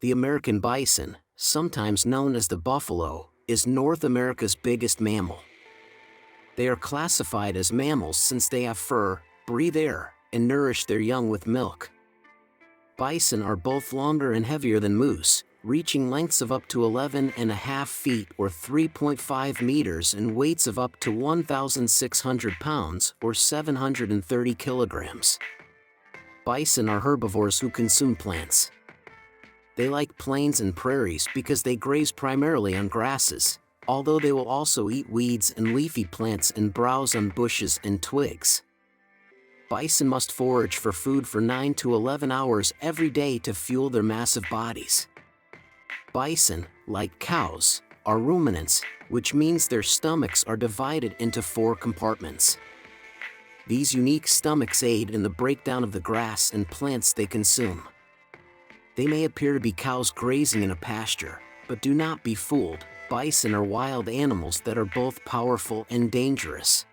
The American bison, sometimes known as the buffalo, is North America's biggest mammal. They are classified as mammals since they have fur, breathe air, and nourish their young with milk. Bison are both longer and heavier than moose, reaching lengths of up to 11.5 feet or 3.5 meters and weights of up to 1,600 pounds or 730 kilograms. Bison are herbivores who consume plants. They like plains and prairies because they graze primarily on grasses, although they will also eat weeds and leafy plants and browse on bushes and twigs. Bison must forage for food for 9 to 11 hours every day to fuel their massive bodies. Bison, like cows, are ruminants, which means their stomachs are divided into 4 compartments. These unique stomachs aid in the breakdown of the grass and plants they consume. They may appear to be cows grazing in a pasture, but do not be fooled. Bison are wild animals that are both powerful and dangerous.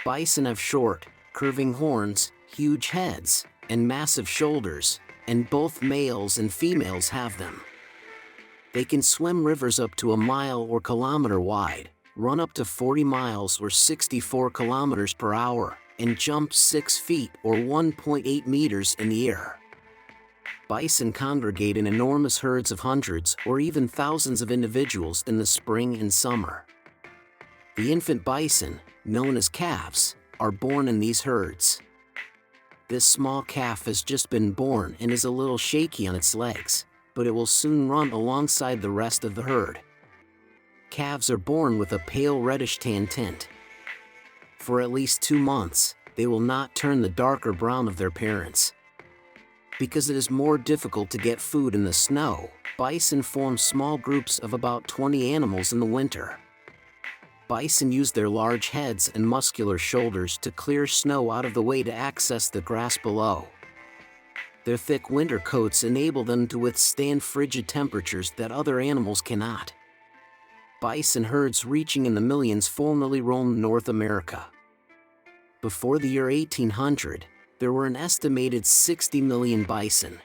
Bison have short, curving horns, huge heads, and massive shoulders, and both males and females have them. They can swim rivers up to a mile or kilometer wide, run up to 40 miles or 64 kilometers per hour, and jump 6 feet or 1.8 meters in the air. Bison congregate in enormous herds of hundreds or even thousands of individuals in the spring and summer. The infant bison, known as calves, are born in these herds. This small calf has just been born and is a little shaky on its legs, but it will soon run alongside the rest of the herd. Calves are born with a pale reddish-tan tint. For at least 2 months, they will not turn the darker brown of their parents. Because it is more difficult to get food in the snow, bison form small groups of about 20 animals in the winter. Bison use their large heads and muscular shoulders to clear snow out of the way to access the grass below. Their thick winter coats enable them to withstand frigid temperatures that other animals cannot. Bison herds reaching in the millions formerly roamed North America. Before the year 1800, there were an estimated 60 million bison.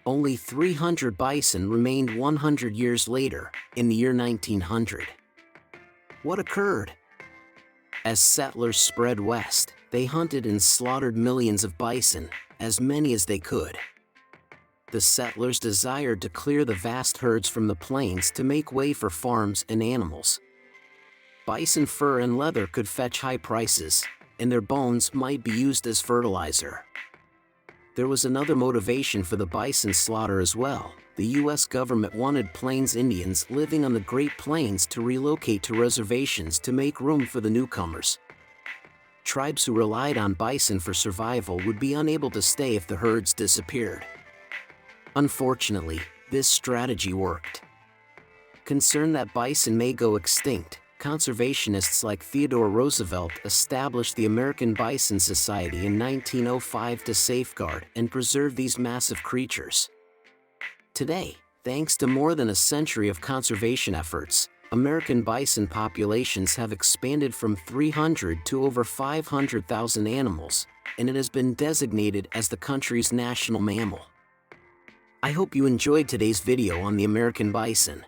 Only 300 bison remained 100 years later, in the year 1900. What occurred? As settlers spread west, they hunted and slaughtered millions of bison, as many as they could. The settlers desired to clear the vast herds from the plains to make way for farms and animals. Bison fur and leather could fetch high prices, and their bones might be used as fertilizer. There was another motivation for the bison slaughter as well. The U.S. government wanted Plains Indians living on the Great Plains to relocate to reservations to make room for the newcomers. Tribes who relied on bison for survival would be unable to stay if the herds disappeared. Unfortunately, this strategy worked. Concerned that bison may go extinct, conservationists like Theodore Roosevelt established the American Bison Society in 1905 to safeguard and preserve these massive creatures. Today, thanks to more than a century of conservation efforts, American bison populations have expanded from 300 to over 500,000 animals, and it has been designated as the country's national mammal. I hope you enjoyed today's video on the American bison.